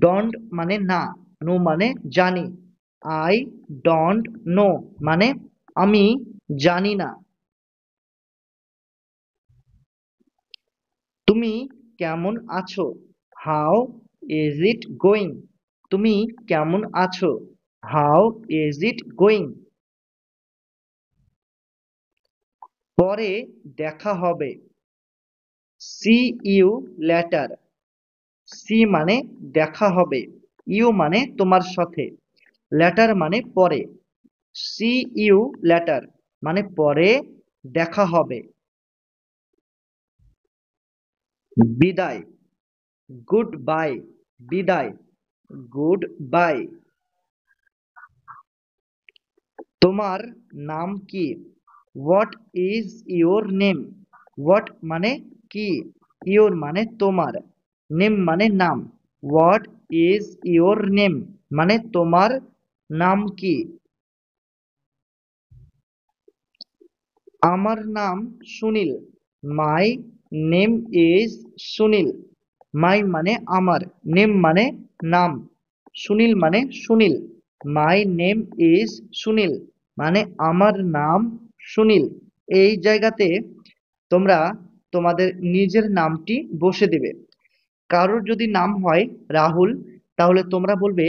Speaker 1: ডোন্ট মানে না, নো মানে জানি। আই ডোন্ট নো মানে আমি জানি না। তুমি কেমন আছো? How is it going? তুমি কেমন আছো? How is it going? পরে দেখা হবে। C you later. সি মানে দেখা হবে, ইউ মানে তোমার সাথে, লেটার মানে পরে। সি ইউ লেটার মানে পরে দেখা হবে। বিদায়। Goodbye. বিদায়। Goodbye. তোমার নাম কি? What is your name? What মানে কি, ইয়োর মানে তোমার, নেম মানে নাম। হোয়াট ইজ ইয়োর নেম মানে তোমার নাম কি? আমার নাম Sunil. My name is Sunil. My মানে আমার, নেম মানে নাম, সুনীল মানে Sunil. My name is Sunil মানে আমার নাম সুনীল। এই জায়গাতে তোমরা তোমাদের নিজের নামটি বসে দেবে। কারোর যদি নাম হয় রাহুল, তাহলে তোমরা বলবে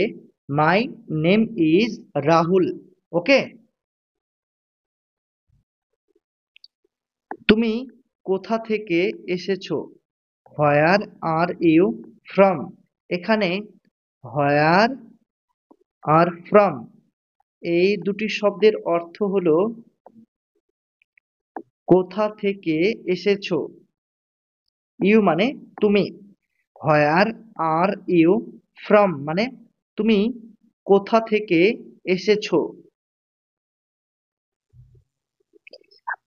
Speaker 1: মাই নেম ইজ রাহুল। ওকে। তুমি কোথা থেকে এসেছো? হোয়ার আর ইউ ফ্রম? এখানে হোয়ার আর ফ্রম এই দুটি শব্দের অর্থ হলো কোথা থেকে এসেছো? ইউ মানে তুমি। হোয়ার আর ইউ ফ্রম মানে তুমি কোথা থেকে এসেছো?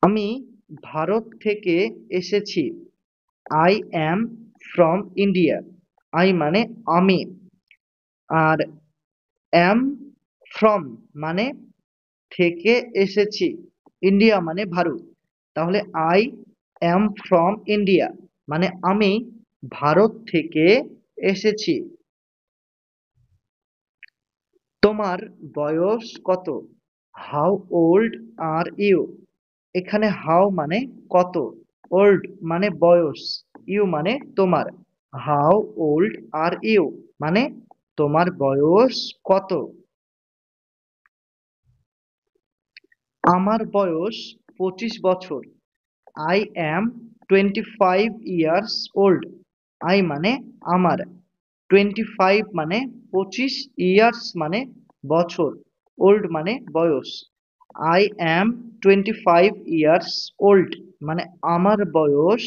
Speaker 1: আমি ভারত থেকে এসেছি। I am from India. I মানে আমি, আর অ্যাম ফ্রম মানে থেকে এসেছি, ইন্ডিয়া মানে ভারত। তাহলে আই অ্যাম ফ্রম ইন্ডিয়া মানে আমি ভারত থেকে এসেছি। তোমার বয়স কত? How old are you? এখানে হাউ মানে কত, ওল্ড মানে বয়স, ইউ মানে তোমার। হাউ ওল্ড আর ইউ মানে তোমার বয়স কত? আমার বয়স 25 বছর। I am 25 years old. I মানে আমার, 25 মানে 25, ইয়ার্স মানে বছর, ওল্ড মানে বয়স। আই অ্যাম 25 ইয়ার্স ওল্ড মানে আমার বয়স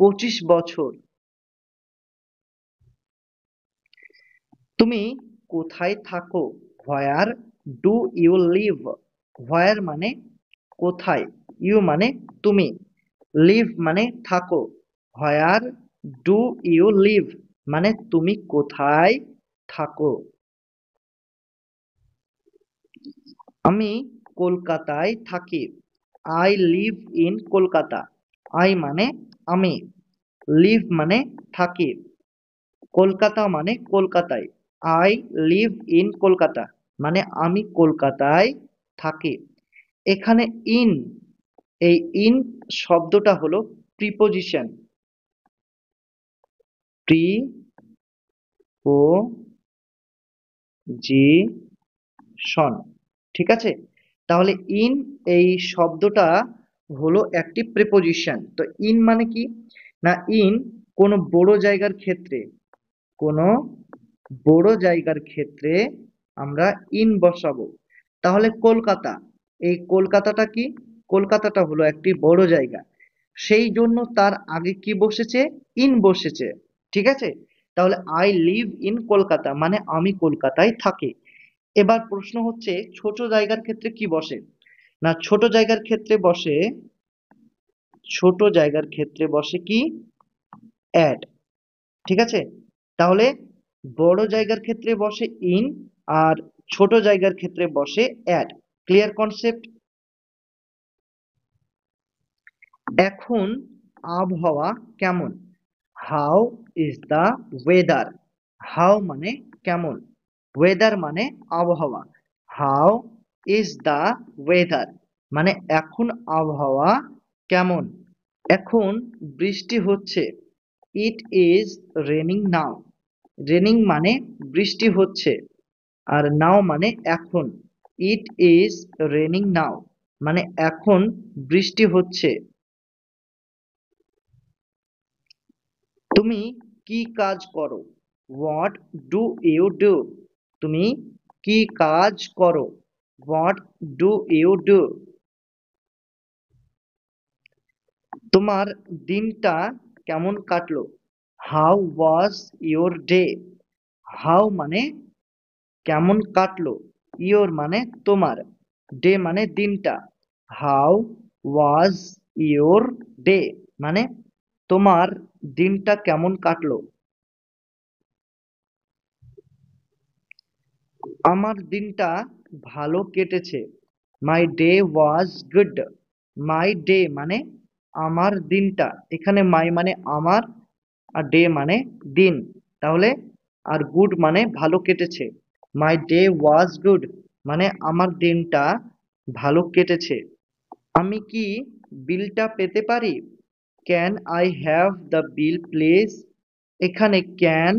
Speaker 1: 25 বছর। তুমি কোথায় থাকো? Where do you live? Where মানে কোথায়, ইউ মানে তুমি, লিভ মানে থাকো। হোয়ার ডু ইউ লিভ মানে তুমি কোথায় থাকো? আমি কলকাতায় থাকি। I live in Kolkata. I মানে আমি, লিভ মানে থাকি, কলকাতা মানে কলকাতায়। আই লিভ ইন কলকাতা মানে আমি কলকাতায় থাকি। এখানে ইন, এই ইন শব্দটা হলো প্রিপোজিশন। প্রিপোজিশন, ঠিক আছে। তাহলে ইন এই শব্দটা হলো একটি প্রিপোজিশন। তো ইন মানে কি না, ইন কোনো বড় জায়গার ক্ষেত্রে, কোনো বড় জায়গার ক্ষেত্রে আমরা ইন বসাবো। তাহলে কলকাতা, এই কলকাতাটা কি, কলকাতাটা হলো একটি বড় জায়গা, সেই জন্য তার আগে কি বসেছে, ইন বসেছে, ঠিক আছে। তাহলে আই লিভ ইন কলকাতা মানে আমি কলকাতায় থাকি। এবার প্রশ্ন হচ্ছে ছোট জায়গার ক্ষেত্রে কি বসে, না ছোট জায়গার ক্ষেত্রে বসে, ছোট জায়গার ক্ষেত্রে বসে কি, অ্যাড, ঠিক আছে। তাহলে বড় জায়গার ক্ষেত্রে বসে ইন, আর ছোট জায়গার ক্ষেত্রে বসে অ্যাড। Clear concept? এখন আবহাওয়া কেমন? How is the weather? How মানে কেমন, ওয়েদার মানে আবহাওয়া। হাউ ইজ দ্য ওয়েদার মানে এখন আবহাওয়া কেমন? এখন বৃষ্টি হচ্ছে। It is raining now. Raining মানে বৃষ্টি হচ্ছে, আর নাও মানে এখন। ইট ইজ রেনিং নাও মানে এখন বৃষ্টি হচ্ছে। তুমি কি কাজ করো? What do you do? তুমি কি কাজ করো? What do you do? তোমার দিনটা কেমন কাটলো? How was your day? How মানে কেমন কাটলো, ইয়োর মানে তোমার, ডে মানে দিনটা। হাউ ওয়াজ ইয়োর ডে মানে তোমার দিনটা কেমন কাটলো? আমার দিনটা ভালো কেটেছে। My day was good. My day মানে আমার দিনটা, এখানে মাই মানে আমার, আর ডে মানে দিন। তাহলে আর গুড মানে ভালো কেটেছে। মাই ডে ওয়াজ গুড মানে আমার দিনটা ভালো কেটেছে। আমি কি বিলটা পেতে পারি? Can I have the bill please? এখানে ক্যান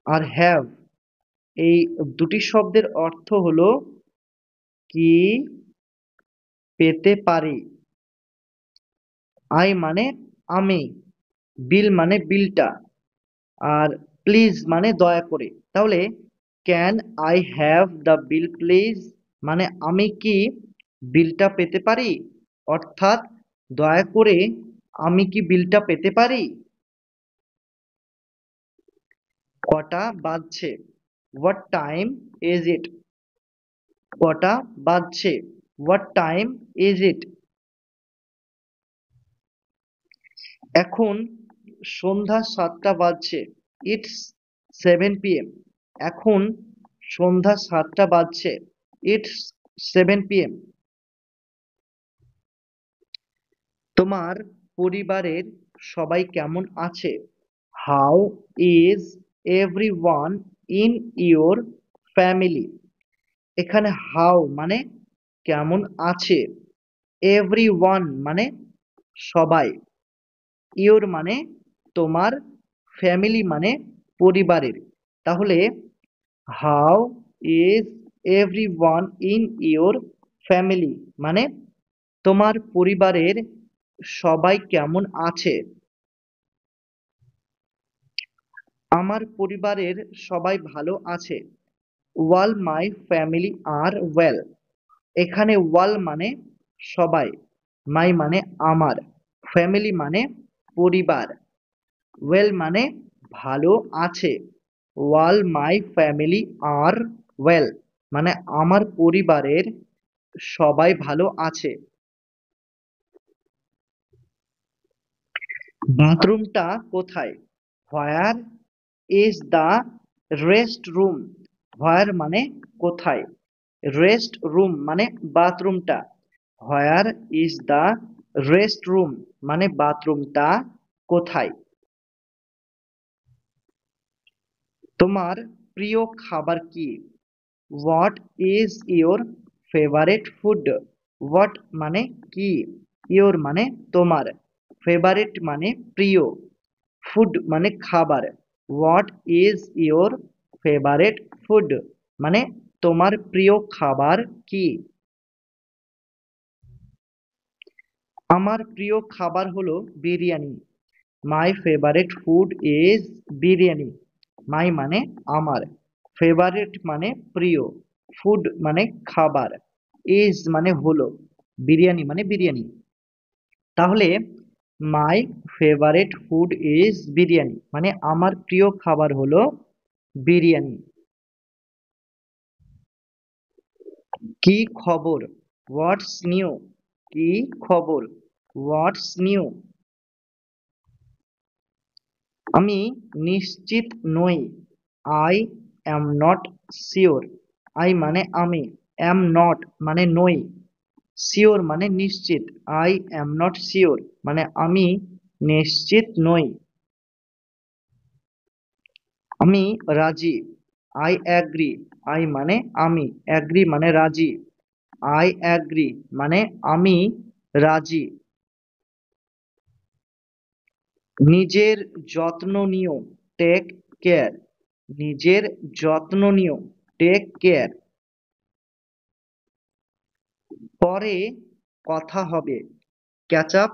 Speaker 1: আর হ্যাভ এই দুটি শব্দের অর্থ হলো কি পেতে পারি। আই মানে আমি, বিল মানে বিলটা, আর প্লিজ মানে দয়া করে। তাহলে can I have the bill please মানে আমি কি বিলটা পেতে পারি? অর্থাৎ দয়া করে আমি কি বিলটা পেতে পারি? কটা বাজছে? What time is it? কটা বাজছে? What time is it? এখন সন্ধ্যা 7টা বাজছে। It's 7 p.m. এখন সন্ধ্যা 7টা বাজছে। It's 7 p.m. তোমার পরিবারের সবাই কেমন আছে? How is everyone in your family? এখানে হাউ মানে কেমন আছে, এভরিওয়ান মানে সবাই, ইয়োর মানে তোমার, ফ্যামিলি মানে পরিবারের। তাহলে how is everyone in your family মানে তোমার পরিবারের সবাই কেমন আছে? আমার পরিবারের সবাই ভালো আছে। ওয়াল মাই ফ্যামিলি আর ওয়েল। এখানে ওয়াল মানে সবাই, মাই মানে আমার, ফ্যামিলি মানে পরিবার, ওয়েল মানে ভালো আছে। ওয়াল মাই ফ্যামিলি আর ওয়েল মানে আমার পরিবারের সবাই ভালো আছে। বাথরুমটা কোথায়? Where is the restroom? Where মানে কোথায়, রেস্ট রুম মানে বাথরুমটা, where is the restroom মানে বাথরুমটা কোথায়? তোমার প্রিয় খাবার কি? What is your favourite food? What মানে কি, ইয়োর মানে তোমার, ফেভারিট মানে প্রিয়, ফুড মানে খাবার। What is your favourite food মানে তোমার প্রিয় খাবার কি? আমার প্রিয় খাবার হলো biryani. My favourite food is biryani. My মানে আমার, ফেভারিট মানে প্রিয়, ফুড মানে খাবার, ইজ মানে হলো, বিরিয়ানি মানে বিরিয়ানি। তাহলে মাই ফেভারিট ফুড ইজ বিরিয়ানি মানে আমার প্রিয় খাবার হলো বিরিয়ানি। কি খবর? What's new? কি খবর? What's new? আমি নিশ্চিত নই। I am not sure. I মানে আমি, অ্যাম নট মানে নই, শিওর মানে নিশ্চিত, আই অ্যাম নট শিওর মানে আমি নিশ্চিত নই। আমি রাজি। I agree. আই মানে আমি, অ্যাগ্রি মানে রাজি, আই অ্যাগ্রি মানে আমি রাজি। নিজের যত্ন নিও, টেক কেয়ার। নিজের যত্ন নিও, টেক কেয়ার। পরে কথা হবে, ক্যাচ আপ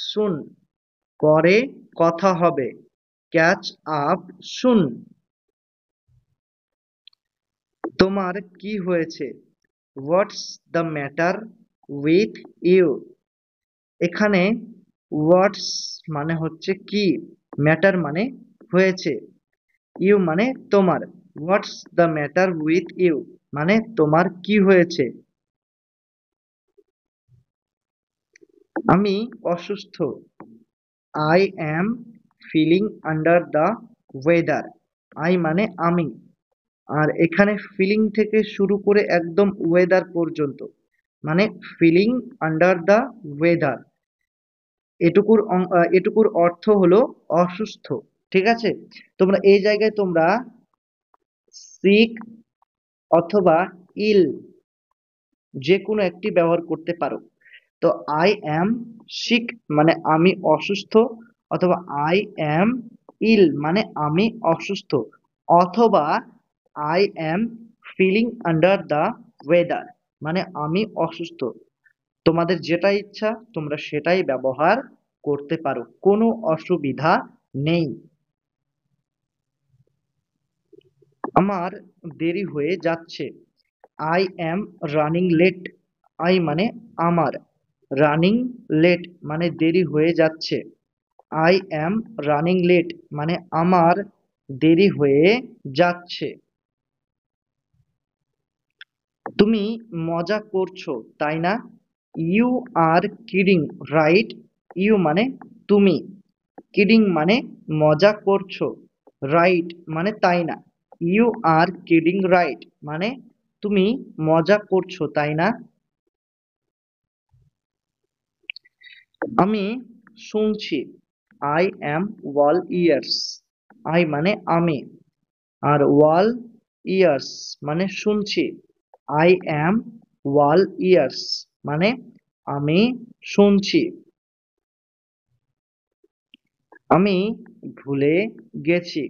Speaker 1: সুন। পরে কথা হবে, ক্যাচ আপ সুন। তোমার কি হয়েছে? What's the matter with you? এখানে হোয়াটস মানে হচ্ছে কি, ম্যাটার মানে হয়েছে, ইউ মানে তোমার। What's the matter with you মানে তোমার কি হয়েছে? আমি অসুস্থ। I am feeling under the weather. I মানে আমি, আর এখানে ফিলিং থেকে শুরু করে একদম ওয়েদার পর্যন্ত মানে ফিলিং আন্ডার দ্য ওয়েদার, এটুকুর অর্থ হলো অসুস্থ। ঠিক আছে, তোমরা এই জায়গায় তোমরা সিক অথবা ইল যে কোনো একটি ব্যবহার করতে পারো। তো আই অ্যাম সিক মানে আমি অসুস্থ, অথবা আই অ্যাম ইল মানে আমি অসুস্থ, অথবা I am feeling under the weather মানে আমি অসুস্থ। তোমাদের যেটা ইচ্ছা তোমরা সেটাই ব্যবহার করতে পারো, কোনো অসুবিধা নেই। আমার দেরি হয়ে যাচ্ছে। I am running late. I মানে আমার, রানিং লেট মানে দেরি হয়ে যাচ্ছে। আই অ্যাম রানিং লেট মানে আমার দেরি হয়ে যাচ্ছে। তুমি মজা করছো তাই না? You are kidding right. You মানে তুমি, কিডিং মানে মজা করছো, রাইট মানে তাই না। ইউ আর কিডিং রাইট মানে তুমি মজা করছো তাই না। আমি শুনছি। I am wall years. I মানে আমি, আর ওয়াল ইয়ার্স মানে শুনছি। আই অ্যাম ওয়াল ইয়ার্স মানে আমি শুনছি। আমি ভুলে গেছি।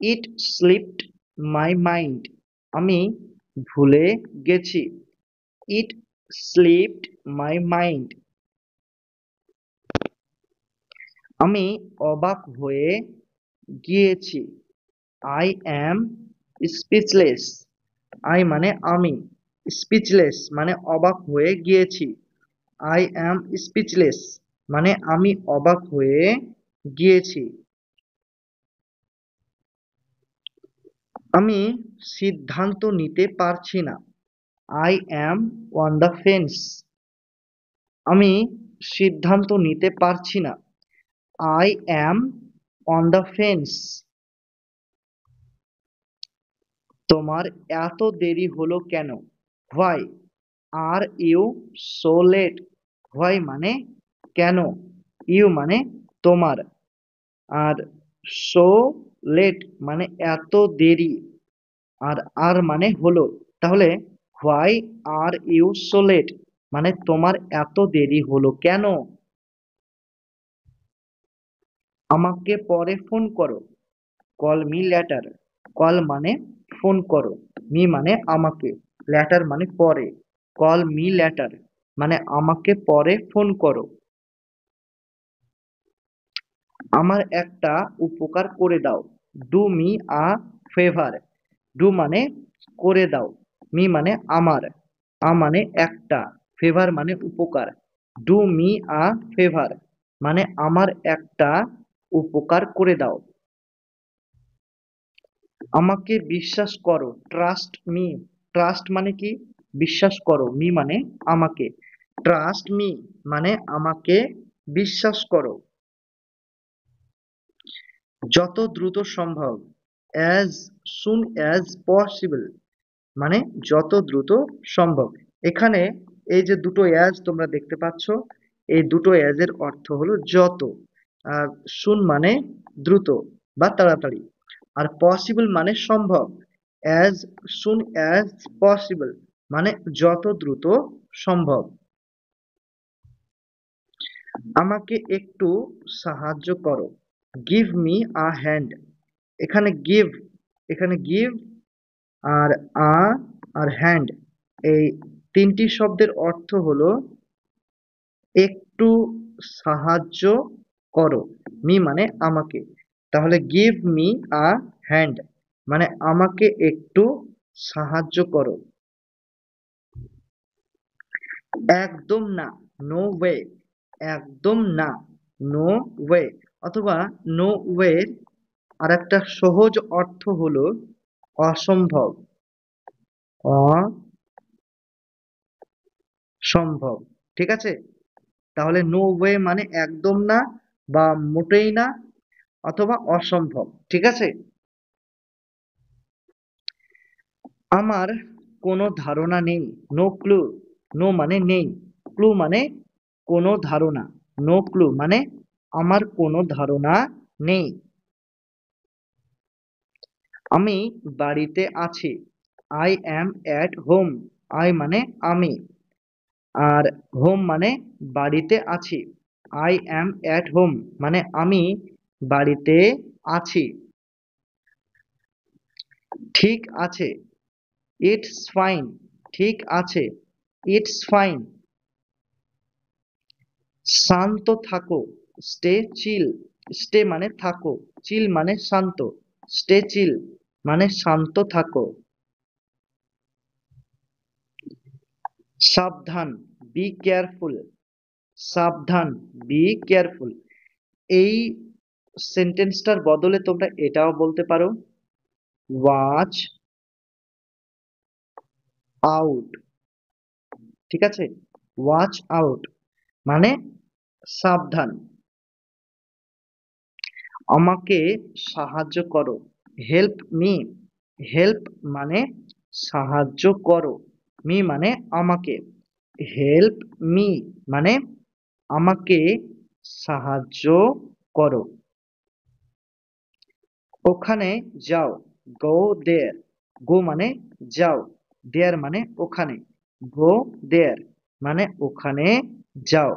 Speaker 1: ইট স্লিপড মাই মাইন্ড। আমি ভুলে গেছি। ইট স্লিপড মাই মাইন্ড। আমি অবাক হয়ে গিয়েছি। I am speechless. আই মানে আমি, স্পিচলেস মানে অবাক হয়ে গিয়েছি। আই অ্যাম স্পিচলেস মানে আমি অবাক হয়ে গিয়েছি। আমি সিদ্ধান্ত নিতে পারছি না। I am on the fence. আমি সিদ্ধান্ত নিতে পারছি না। I am on the fence. তোমার এত দেরি হলো কেন? Why are you so late. Why মানে কেন, ইউ মানে তোমার, আর সো লেট মানে এত দেরি, আর আর মানে হলো। তাহলে why are you so late মানে তোমার এত দেরি হলো কেন? আমাকে পরে ফোন করো। Call me letter. কল মানে ফোন করো, মি মানে আমাকে, লেটার মানে পরে। কল মি লেটার মানে আমাকে পরে ফোন করো। আমার একটা উপকার করে দাও। Do me a favour. Do মানে করে দাও, মি মানে আমার, আ মানে একটা, ফেভার মানে উপকার। ডু মি আ ফেভার মানে আমার একটা উপকার করে দাও। আমাকে বিশ্বাস করো। Trust me. ট্রাস্ট মানে কি? বিশ্বাস করো। মি মানে আমাকে। ট্রাস্ট মি মানে আমাকে বিশ্বাস করো। যত দ্রুত সম্ভব। অ্যাজ সুন অ্যাজ পসিবল মানে যত দ্রুত সম্ভব। এখানে এই যে দুটো অ্যাজ তোমরা দেখতে পাচ্ছ, এই দুটো অ্যাজ এর অর্থ হলো যত। আর সুন মানে দ্রুত বা তাড়াতাড়ি, আর পসিবল মানে সম্ভব। অ্যাজ সুন অ্যাজ পসিবল মানে যত দ্রুত সম্ভব। আমাকে একটু সাহায্য করো। Give me a hand. এখানে গিভ, এখানে গিভ আর আ আর হ্যান্ড, এই তিনটি শব্দের অর্থ হলো একটু সাহায্য করো। মি মানে আমাকে, তাহলে গিভ মি আ হ্যান্ড মানে আমাকে একটু সাহায্য করো। একদম না, নো ওয়ে। একদম না, নো ওয়ে, অথবা নো ওয়ে আর একটা সহজ অর্থ হলো অসম্ভব। অসম্ভব, ঠিক আছে। তাহলে নো ওয়ে মানে একদম না বা মোটেই না অথবা অসম্ভব, ঠিক আছে। আমার কোনো ধারণা নেই। No clue. নো মানে নেই, ক্লু মানে কোনো ধারণা। নো ক্লু মানে আমার কোনো ধারণা নেই। আমি বাড়িতে আছি। I am at home. I মানে আমি, আর হোম মানে বাড়িতে আছি। আই অ্যাম অ্যাট হোম মানে আমি বাড়িতে আছি। ঠিক আছে। It's fine. ঠিক আছে। It's fine. শান্ত থাকো। স্টে চিল। স্টে মানে থাকো, চিল মানে শান্ত। স্টে চিল মানে শান্ত থাকো। সাবধান। Be careful. সাবধান, বি কেয়ারফুল। এই সেন্টেন্সটার বদলে তোমরা এটাও বলতে পারো, ওয়াচ আউট। ঠিক আছে, ওয়াচ আউট মানে সাবধান। আমাকে সাহায্য করো, হেল্প মি। হেল্প মানে সাহায্য করো, মি মানে আমাকে। হেল্প মি মানে আমাকে সাহায্য করো। ওখানে যাও, গো দেয়ার। গো মানে যাও, দেয়ার মানে ওখানে। গো দেয়ার মানে ওখানে যাও।